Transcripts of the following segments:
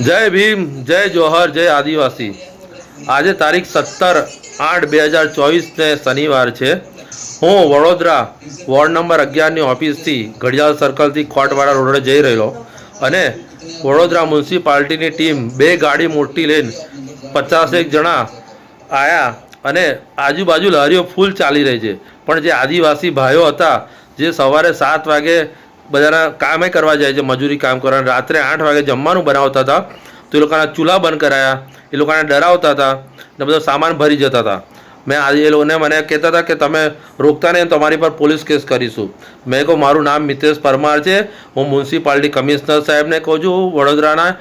जय भीम, जय जोहर, जय आदिवासी। आज तारीख 17/8/2024 ने शनिवार है। हूँ वडोदरा वोर्ड नंबर 11 ऑफिस थी घड़ियाल सर्कल थी खोटवाड़ा रोडे जई रह्यो अने वडोदरा म्युनिसिपालिटी टीम 2 गाड़ी मोटी लईने 50 जना आया अने आजूबाजू लारीओ फूल चाली रही है। पण जे आदिवासी भाईओ हता जे सवारे 7 वागे बधाना कामे करवा जाए छे, मजूरी काम करवा, रात्रे 8 वागे जमवानुं बनावता था तो ए लोकोना चूल्हा बंद कराया, ए लोकोने डरावता था ने बधो सामान भरी जता था। मैं आज ए लोकोने मने कहेता था कि तमे रोकता नहीं तो तमारी पर पुलिस केस करीशुं। मैं को मारू नाम मितेश परमार है, हूँ म्युनिसिपालिटी कमिश्नर साहेब ने कहूँ छूँ, वडोदराना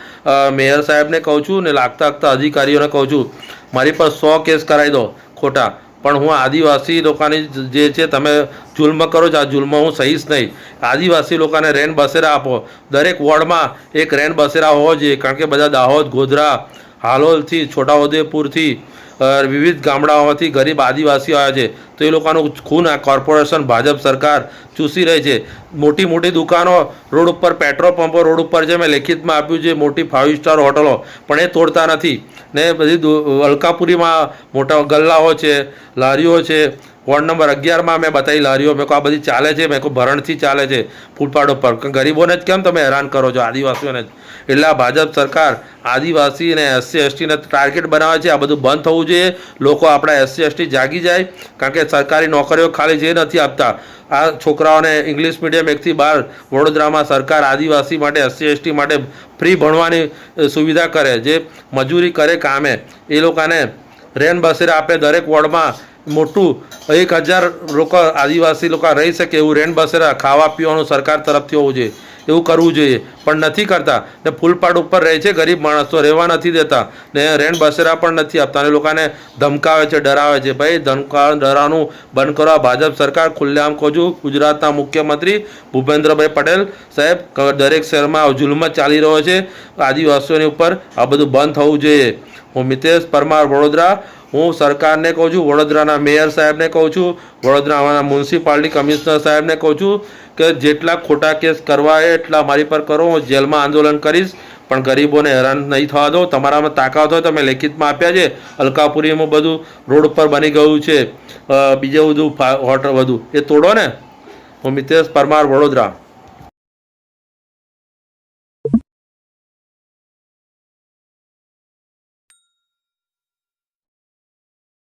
मेयर साहेब ने कहूँ छूँ ने लागता लागता अधिकारीओ ने कहूँ छूँ मारी पर 100 केस कराई दो खोटा। पण हूँ आदिवासी लोकोनी जे छे तमे जुल्म करो छो, आ जुल्म हूँ सहीश नहीं। आदिवासी लोकोने रेन बसेरा आपो, दरेक वोर्ड में एक रेन बसेरा होवो जोईए, कारण के बधा दाहोद, गोधरा, हालोल थी, छोटाउदेपुर थी, विविध गामडाओमांथी गरीब आदिवासीओ आव्या छे तो ए लोकोनुं खून आ कॉर्पोरेशन भाजप सरकार चूसी रही है। मोटी मोटी दुकानों रोड पर, पेट्रोल पंपो रोड पर जे मैं लिखित में आप्युं छे, मोटी 5 स्टार होटलों पण ए तोड़ता नहीं ने बधी अलकापुरी में मोटा गल्लाओ छे, लारीओ छे। वोर्ड नंबर 11 में मैं बताई लारीओ मैं को आ बधी चाले छे, मैं को भरणथी चाले छे फूटपाथ पर। गरीबोने केम तमे हैरान करो छो, आदिवासीओने एटले भाजप सरकार आदिवासी ने SC ST ने टार्गेट बनावे छे। आ बधुं बंध थवुं जोईए। लोको आपणा SC ST जागी जाए, कारण के सरकारी नौकरीओ खाली जे नथी आपता। आ छोकराओने इंग्लिश मीडियम 1 થી 12 वडोदरामां सरकार आदिवासी माटे SC ST माटे फ्री भणवानी सुविधा करे, जे मजूरी करे कामे ए लोकोने रेन बसेरा आपे। दरेक वोर्डमां मोटू 1000 लोग आदिवासी लोग रही सके एवं रेन बसेरा खावा पीवानुं सरकार तरफथी होवुं जोईए, एवं करवुं जोईए पण नथी करता ने फूलपाड उपर रहे छे। गरीब माणसो रहेवा नथी देता ने रेन बसेरा पण नथी आपता ने लोकोने धमकावे छे, डरावे छे। भाई डरावनुं बंद करो। भाजप सरकार खुल्लेआम कहूं छुं, गुजरातना मुख्यमंत्री भूपेन्द्रभाई पटेल साहेब दरेक शहेरमां जुल्म चाली रह्यो छे आदिवासीओनी उपर, आ बधुं बंध थवुं जोईए। हूँ मितेश परमार वडोदरा हूँ सरकार ने कहूँ छूँ, वडोदराना मेयर साहेब ने कहूँ छूँ, वडोदराना म्युनिसिपालिटी कमिश्नर साहेब ने कहूँ छूँ कि जेटला खोटा केस करवा एटला मारी पर करो, हूँ जेल में आंदोलन करीश पण गरीबोने हैरान नहीं थवा दो। तमारामां ताकत होय तो मैं लिखित में आप्या छे। अलकापुरी में बधुं रोड पर बनी गयुं छे, बीजे बधुं होटल बधुं ए तोड़ो ने। हूँ मितेश परमार वडोदरा।